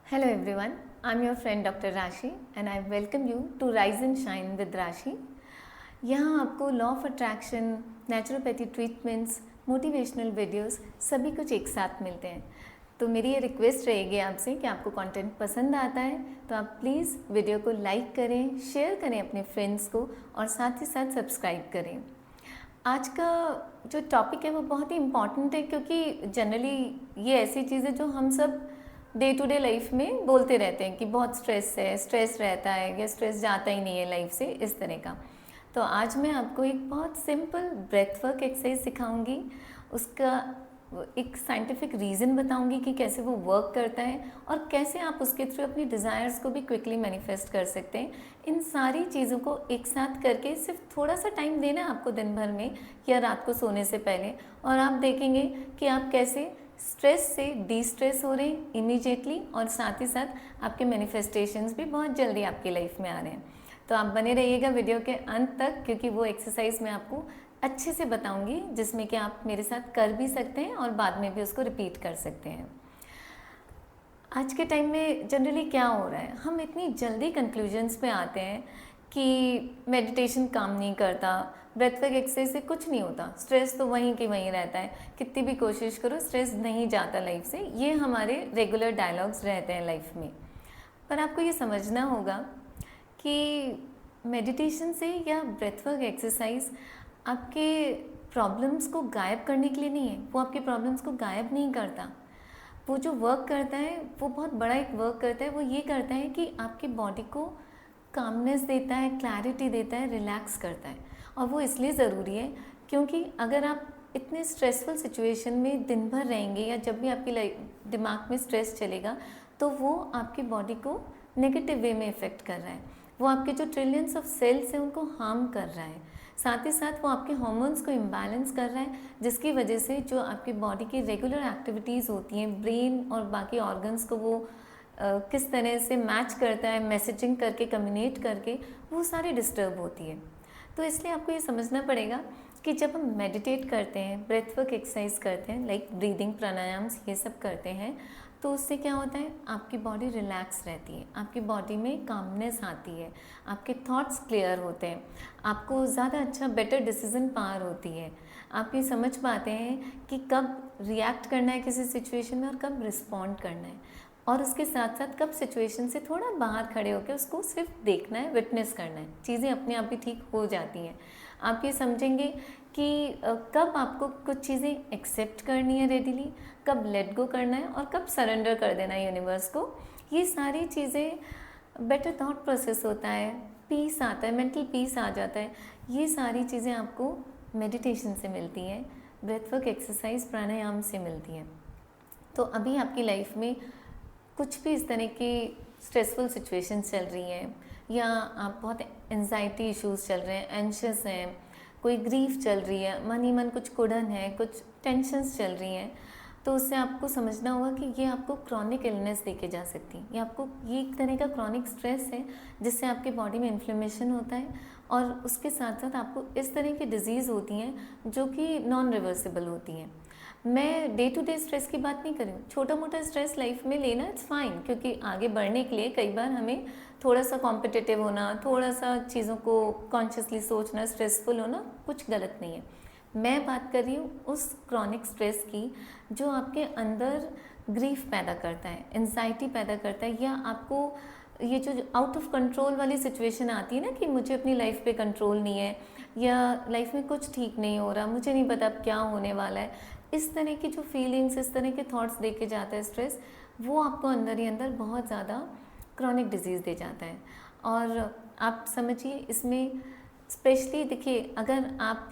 Hello everyone, I'm your friend Dr. Rashi and I welcome you to Rise and Shine with Rashi. यहाँ आपको law of attraction, naturopathy treatments, motivational videos सभी कुछ एक साथ मिलते हैं। तो मेरी ये रिक्वेस्ट रहेगी आपसे कि आपको कंटेंट पसंद आता है तो आप प्लीज़ वीडियो को लाइक करें, शेयर करें अपने फ्रेंड्स को और साथ ही साथ सब्सक्राइब करें। आज का जो टॉपिक है वो बहुत ही इम्पॉर्टेंट है क्योंकि जनरली ये ऐसी चीज़ है जो हम सब डे टू डे लाइफ में बोलते रहते हैं कि बहुत स्ट्रेस है, स्ट्रेस रहता है या स्ट्रेस जाता ही नहीं है लाइफ से, इस तरह का। तो आज मैं आपको एक बहुत सिंपल ब्रेथ वर्क एक्सरसाइज सिखाऊंगी, उसका एक साइंटिफिक रीज़न बताऊंगी कि कैसे वो वर्क करता है और कैसे आप उसके थ्रू अपनी डिज़ायर्स को भी क्विकली मैनिफेस्ट कर सकते हैं। इन सारी चीज़ों को एक साथ करके सिर्फ थोड़ा सा टाइम देना है आपको दिन भर में या रात को सोने से पहले, और आप देखेंगे कि आप कैसे स्ट्रेस से डी स्ट्रेस हो रहे हैं इमीडिएटली और साथ ही साथ आपके मैनिफेस्टेशंस भी बहुत जल्दी आपकी लाइफ में आ रहे हैं। तो आप बने रहिएगा वीडियो के अंत तक क्योंकि वो एक्सरसाइज मैं आपको अच्छे से बताऊंगी जिसमें कि आप मेरे साथ कर भी सकते हैं और बाद में भी उसको रिपीट कर सकते हैं। आज के टाइम में जनरली क्या हो रहा है, हम इतनी जल्दी कंक्लूजन्स पे आते हैं कि मेडिटेशन काम नहीं करता, ब्रेथवर्क एक्सरसाइज से कुछ नहीं होता, स्ट्रेस तो वहीं के वहीं रहता है, कितनी भी कोशिश करो स्ट्रेस नहीं जाता लाइफ से। ये हमारे रेगुलर डायलॉग्स रहते हैं लाइफ में। पर आपको ये समझना होगा कि मेडिटेशन से या ब्रेथवर्क एक्सरसाइज आपके प्रॉब्लम्स को गायब करने के लिए नहीं है, वो आपके प्रॉब्लम्स को गायब नहीं करता। वो जो वर्क करता है वो बहुत बड़ा एक वर्क करता है। वो ये करता है कि आपकी बॉडी को कामनेस देता है, क्लैरिटी देता है, रिलैक्स करता है। और वो इसलिए ज़रूरी है क्योंकि अगर आप इतने स्ट्रेसफुल सिचुएशन में दिन भर रहेंगे या जब भी आपकी दिमाग में स्ट्रेस चलेगा तो वो आपकी बॉडी को नेगेटिव वे में इफ़ेक्ट कर रहा है। वो आपके जो ट्रिलियंस ऑफ सेल्स हैं उनको हार्म कर रहा है। साथ ही साथ वो आपके हार्मोन्स को इम्बैलेंस कर रहा है जिसकी वजह से जो आपकी बॉडी की रेगुलर एक्टिविटीज़ होती हैं, ब्रेन और बाकी ऑर्गन्स को वो किस तरह से मैच करता है, मैसेजिंग करके, कम्युनिकेट करके, वो सारी डिस्टर्ब होती है। तो इसलिए आपको ये समझना पड़ेगा कि जब हम मेडिटेट करते हैं, ब्रेथवर्क एक्सरसाइज करते हैं, लाइक ब्रीदिंग, प्राणायाम्स, ये सब करते हैं, तो उससे क्या होता है, आपकी बॉडी रिलैक्स रहती है, आपकी बॉडी में कामनेस आती है, आपके थॉट्स क्लियर होते हैं, आपको ज़्यादा अच्छा बेटर डिसीजन पावर होती है। आप ये समझ पाते हैं कि कब रिएक्ट करना है किसी सिचुएशन में और कब रिस्पॉन्ड करना है, और उसके साथ साथ कब सिचुएशन से थोड़ा बाहर खड़े होकर उसको सिर्फ देखना है, विटनेस करना है, चीज़ें अपने आप ही ठीक हो जाती हैं। आप ये समझेंगे कि कब आपको कुछ चीज़ें एक्सेप्ट करनी है रेडीली, कब लेट गो करना है और कब सरेंडर कर देना है यूनिवर्स को। ये सारी चीज़ें, बेटर थॉट प्रोसेस होता है, पीस आता है, मेंटल पीस आ जाता है। ये सारी चीज़ें आपको मेडिटेशन से मिलती हैं, ब्रेथवर्क एक्सरसाइज, प्राणायाम से मिलती हैं। तो अभी आपकी लाइफ में कुछ भी इस तरह की स्ट्रेसफुल सिचुएशन चल रही हैं या आप बहुत एंजाइटी इश्यूज़ चल रहे हैं, एंशियस हैं, कोई ग्रीफ चल रही है, मन ही मन कुछ कुड़न है, कुछ टेंशन्स चल रही हैं, तो उससे आपको समझना होगा कि ये आपको क्रॉनिक इलनेस देके जा सकती है। ये आपको, ये एक तरह का क्रॉनिक स्ट्रेस है जिससे आपकी बॉडी में इन्फ्लेमेशन होता है और उसके साथ साथ आपको इस तरह की डिजीज़ होती हैं जो कि नॉन रिवर्सिबल होती हैं। मैं डे टू डे स्ट्रेस की बात नहीं कर रही हूँ, छोटा मोटा स्ट्रेस लाइफ में लेना इट्स फाइन, क्योंकि आगे बढ़ने के लिए कई बार हमें थोड़ा सा कॉम्पिटिटिव होना, थोड़ा सा चीज़ों को कॉन्शियसली सोचना, स्ट्रेसफुल होना कुछ गलत नहीं है। मैं बात कर रही हूँ उस क्रॉनिक स्ट्रेस की जो आपके अंदर ग्रीफ पैदा करता है, एंजाइटी पैदा करता है, या आपको ये जो आउट ऑफ कंट्रोल वाली सिचुएशन आती है ना कि मुझे अपनी लाइफ पे कंट्रोल नहीं है या लाइफ में कुछ ठीक नहीं हो रहा, मुझे नहीं पता अब क्या होने वाला है, इस तरह की जो फीलिंग्स, इस तरह के थॉट्स दे के जाता है स्ट्रेस, वो आपको अंदर ही अंदर बहुत ज़्यादा क्रॉनिक डिजीज़ दे जाता है। और आप समझिए इसमें स्पेशली देखिए, अगर आप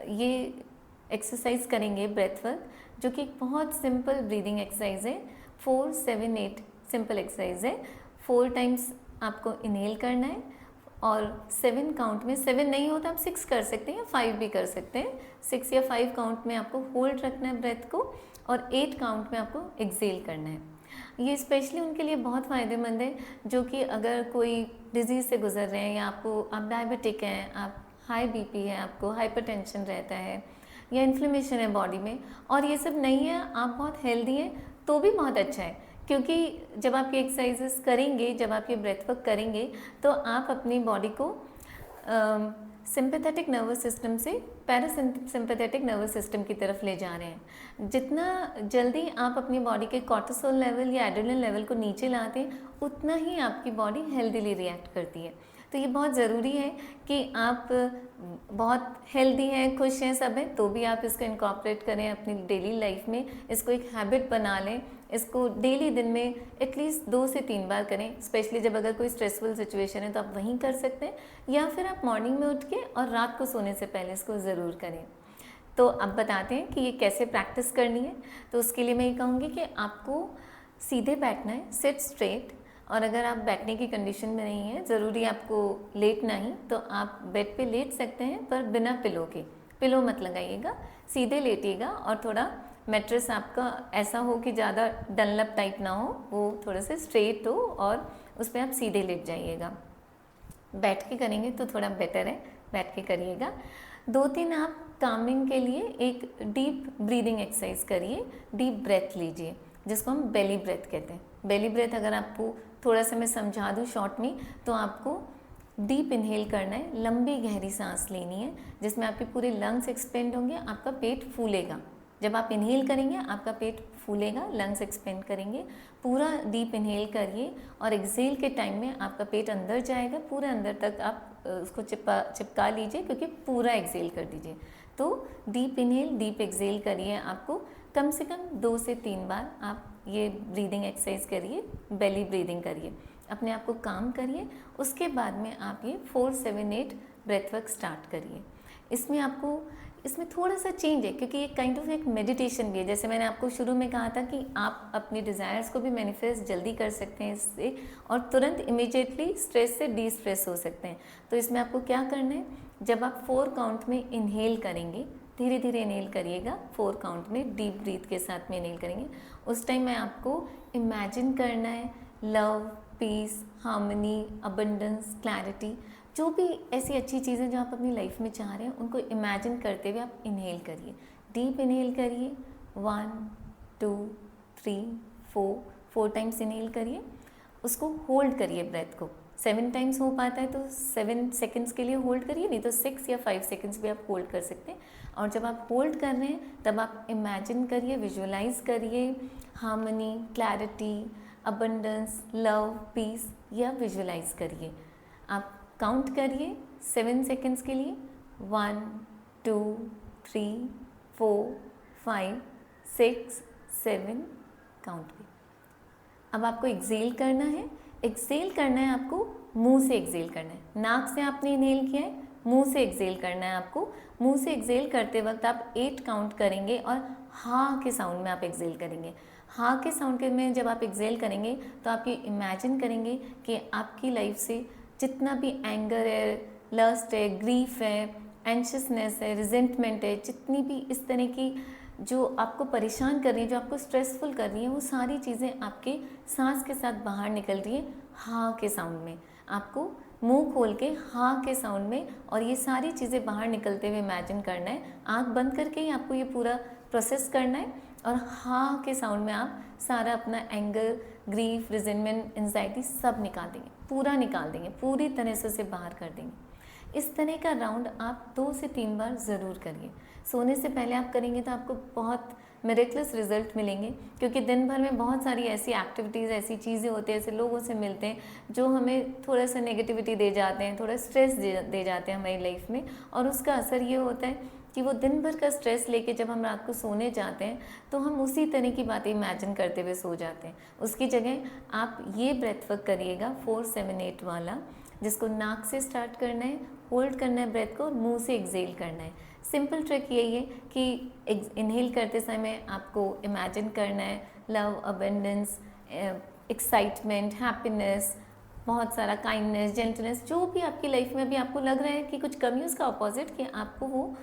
ये एक्सरसाइज करेंगे ब्रेथवर्क, जो कि एक बहुत सिंपल ब्रीदिंग एक्सरसाइज है, 4, 7, 8 सिंपल एक्सरसाइज है। 4 टाइम्स आपको इनहेल करना है और 7 काउंट में, 7 नहीं हो तो आप 6 कर सकते हैं या 5 भी कर सकते हैं। 6 या 5 काउंट में आपको होल्ड रखना है ब्रेथ को और 8 काउंट में आपको एक्सेल करना है। ये स्पेशली उनके लिए बहुत फ़ायदेमंद है जो कि अगर कोई डिजीज़ से गुजर रहे हैं या आप डायबिटिक हैं, आप हाई बीपी है, आपको हाइपरटेंशन रहता है या इन्फ्लेमेशन है बॉडी में, और ये सब नहीं है, आप बहुत हेल्दी हैं, तो भी बहुत अच्छा है क्योंकि जब आप ये एक्सरसाइजेस करेंगे, जब आप ये ब्रेथ वर्क करेंगे, तो आप अपनी बॉडी को सिंपैथेटिक नर्वस सिस्टम से पैरासिम्पैथेटिक नर्वस सिस्टम की तरफ ले जा रहे हैं। जितना जल्दी आप अपनी बॉडी के कॉर्टिसोल लेवल या एड्रेनलिन लेवल को नीचे लाते हैं, उतना ही आपकी बॉडी हेल्दीली रिएक्ट करती है। तो ये बहुत ज़रूरी है कि आप बहुत हेल्दी हैं, खुश हैं, सब हैं, तो भी आप इसको इनकॉर्पोरेट करें अपनी डेली लाइफ में, इसको एक हैबिट बना लें, इसको डेली दिन में एटलीस्ट 2 से 3 बार करें। स्पेशली जब अगर कोई स्ट्रेसफुल सिचुएशन है तो आप वहीं कर सकते हैं, या फिर आप मॉर्निंग में उठ के और रात को सोने से पहले इसको ज़रूर करें। तो अब बताते हैं कि ये कैसे प्रैक्टिस करनी है। तो उसके लिए मैं ये कहूँगी कि आपको सीधे बैठना है, सिट स्ट्रेट। और अगर आप बैठने की कंडीशन में नहीं है, ज़रूरी आपको लेटना ही, तो आप बेड पे लेट सकते हैं, पर बिना पिलो के। पिलो मत लगाइएगा, सीधे लेटिएगा और थोड़ा मैट्रेस आपका ऐसा हो कि ज़्यादा डनलप टाइप ना हो, वो थोड़ा सा स्ट्रेट हो और उस पर आप सीधे लेट जाइएगा। बैठ के करेंगे तो थोड़ा बेटर है, बैठ के करिएगा। 2-3 आप कामिंग के लिए एक डीप ब्रीदिंग एक्सरसाइज करिए, डीप ब्रेथ लीजिए, जिसको हम बेली ब्रेथ कहते हैं। बेली ब्रेथ अगर आपको थोड़ा सा मैं समझा दूँ शॉर्ट में, तो आपको डीप इनहेल करना है, लंबी गहरी सांस लेनी है, जिसमें आपके पूरे लंग्स एक्सपेंड होंगे, आपका पेट फूलेगा। जब आप इनहेल करेंगे आपका पेट फूलेगा, लंग्स एक्सपेंड करेंगे। पूरा डीप इनहेल करिए और एक्सेल के टाइम में आपका पेट अंदर जाएगा, पूरे अंदर तक आप उसको चिपका लीजिए, क्योंकि पूरा एक्सेल कर दीजिए। तो डीप इनहेल डीप एक्सेल करिए, आपको कम से कम 2 से 3 बार आप ये ब्रीदिंग एक्सरसाइज करिए, बेली ब्रीदिंग करिए, अपने आप को काम करिए। उसके बाद में आप ये 4-7-8 ब्रेथ वर्क स्टार्ट करिए। इसमें थोड़ा सा चेंज है, क्योंकि ये काइंड ऑफ एक मेडिटेशन भी है। जैसे मैंने आपको शुरू में कहा था कि आप अपनी डिज़ायर्स को भी मैनिफेस्ट जल्दी कर सकते हैं इससे, और तुरंत इमीडिएटली स्ट्रेस से डी स्ट्रेस हो सकते हैं। तो इसमें आपको क्या करना है, जब आप 4 काउंट में इनहेल करेंगे, धीरे धीरे इनहेल करिएगा, 4 काउंट में डीप ब्रीथ के साथ में इनहेल करेंगे। उस टाइम में आपको इमेजिन करना है love, peace, harmony, abundance, clarity, जो भी ऐसी अच्छी चीज़ें जो आप अपनी लाइफ में चाह रहे हैं, उनको इमेजिन करते हुए आप इनहेल करिए। डीप इनहेल करिए, 1 2 3 4 टाइम्स इनहेल करिए। उसको होल्ड करिए, ब्रेथ को 7 टाइम्स हो पाता है तो 7 सेकेंड्स के लिए होल्ड करिए, नहीं तो 6 या 5 सेकेंड्स भी आप होल्ड कर सकते हैं। और जब आप होल्ड कर रहे हैं तब आप इमेजिन करिए, विजुअलाइज करिए harmony, clarity, abundance, love, peace, या विजुअलाइज करिए। आप काउंट करिए 7 सेकेंड्स के लिए, 1 2 3 4 5 6 7, काउंट भी। अब आपको एक्सेल करना है। एक्सेल करना है आपको, मुंह से एक्सेल करना है। नाक से आपने इनहेल किया है, मुंह से एक्सेल करना है आपको। मुंह से एक्सेल करते वक्त आप 8 काउंट करेंगे और हाँ के साउंड में आप एक्सेल करेंगे। हाँ के साउंड के में जब आप एक्सेल करेंगे तो आप ये इमेजिन करेंगे कि आपकी लाइफ से जितना भी एंगर है, लस्ट है, ग्रीफ है, एंशियसनेस है, रिजेंटमेंट है, जितनी भी इस तरह की जो आपको परेशान कर रही है, जो आपको स्ट्रेसफुल कर रही है, वो सारी चीज़ें आपके सांस के साथ बाहर निकल रही है हाँ के साउंड में। आपको मुंह खोल के हाँ के साउंड में और ये सारी चीज़ें बाहर निकलते हुए इमेजिन करना है। आँख बंद करके ही आपको ये पूरा प्रोसेस करना है और हाँ के साउंड में आप सारा अपना एंगर, ग्रीफ, रिजेंटमेंट, एंजाइटी सब निकाल देंगे, पूरा निकाल देंगे, पूरी तरह से उसे बाहर कर देंगे। इस तरह का राउंड आप 2 से 3 बार ज़रूर करिए। सोने से पहले आप करेंगे तो आपको बहुत मिरेकलस रिजल्ट मिलेंगे, क्योंकि दिन भर में बहुत सारी ऐसी एक्टिविटीज़, ऐसी चीज़ें होती हैं, ऐसे लोगों से मिलते हैं जो हमें थोड़ा सा नेगेटिविटी दे जाते हैं, थोड़ा स्ट्रेस दे जाते हैं हमारी लाइफ में। और उसका असर ये होता है कि वो दिन भर का स्ट्रेस लेके जब हम रात को सोने जाते हैं तो हम उसी तरह की बातें इमेजिन करते हुए सो जाते हैं। उसकी जगह आप ये ब्रेथ वर्क करिएगा 4-7-8 वाला, जिसको नाक से स्टार्ट करना है, होल्ड करना है ब्रेथ को और मुंह से एक्सेल करना है। सिंपल ट्रिक यही है कि इनहेल करते समय आपको इमेजिन करना है लव, अबंडेंस, एक्साइटमेंट, हैप्पीनेस, बहुत सारा काइंडनेस, जेंटलनेस, जो भी आपकी लाइफ में अभी आपको लग रहा है कि कुछ कमी, उसका अपोजिट कि आपको वो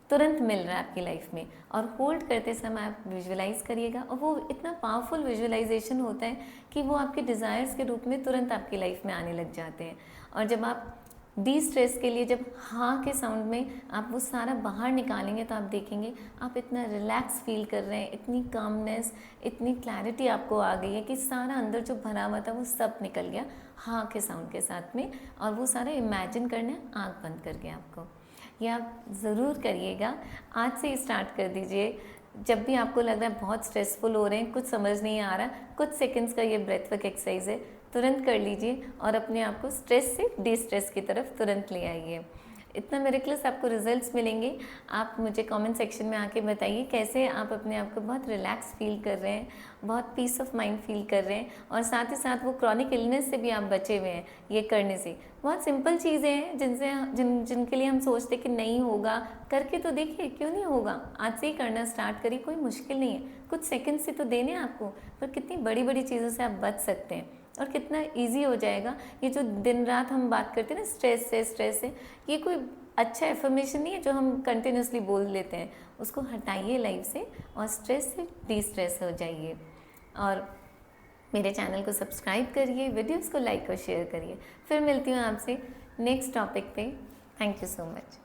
तुरंत मिल रहा है आपकी लाइफ में। और होल्ड करते समय आप विजुअलाइज करिएगा और वो इतना पावरफुल विजुअलाइजेशन होता है कि वो आपके डिज़ायर्स के रूप में तुरंत आपकी लाइफ में आने लग जाते हैं। और जब आप डी स्ट्रेस के लिए जब हाँ के साउंड में आप वो सारा बाहर निकालेंगे तो आप देखेंगे आप इतना रिलैक्स फील कर रहे हैं, इतनी कामनेस, इतनी क्लैरिटी आपको आ गई है कि सारा अंदर जो भरा हुआ था वो सब निकल गया हाँ के साउंड के साथ में। और वो सारा इमेजिन करना आँख बंद करके आपको, ये आप ज़रूर करिएगा। आज से ही स्टार्ट कर दीजिए। जब भी आपको लग रहा है बहुत स्ट्रेसफुल हो रहे हैं, कुछ समझ नहीं आ रहा, कुछ सेकंड्स का ये ब्रेथ वर्क एक्सरसाइज है, तुरंत कर लीजिए और अपने आप को स्ट्रेस से डी स्ट्रेस की तरफ तुरंत ले आइए। इतना मिरेकलस आपको रिजल्ट्स मिलेंगे। आप मुझे कमेंट सेक्शन में आके बताइए कैसे आप अपने आप को बहुत रिलैक्स फील कर रहे हैं, बहुत पीस ऑफ माइंड फील कर रहे हैं, और साथ ही साथ वो क्रॉनिक इलनेस से भी आप बचे हुए हैं ये करने से। बहुत सिंपल चीज़ें हैं जिनके लिए हम सोचते कि नहीं होगा, करके तो देखिए, क्यों नहीं होगा। आज से ही करना स्टार्ट करिए, कोई मुश्किल नहीं है, कुछ सेकंड से तो देने आपको, पर कितनी बड़ी बड़ी चीज़ों से आप बच सकते हैं और कितना इजी हो जाएगा। ये जो दिन रात हम बात करते हैं ना स्ट्रेस से, ये कोई अच्छा एफर्मेशन नहीं है जो हम कंटिन्यूसली बोल लेते हैं। उसको हटाइए लाइफ से और स्ट्रेस से डी स्ट्रेस हो जाइए। और मेरे चैनल को सब्सक्राइब करिए, वीडियोस को लाइक और शेयर करिए। फिर मिलती हूँ आपसे नेक्स्ट टॉपिक पे। Thank you so much.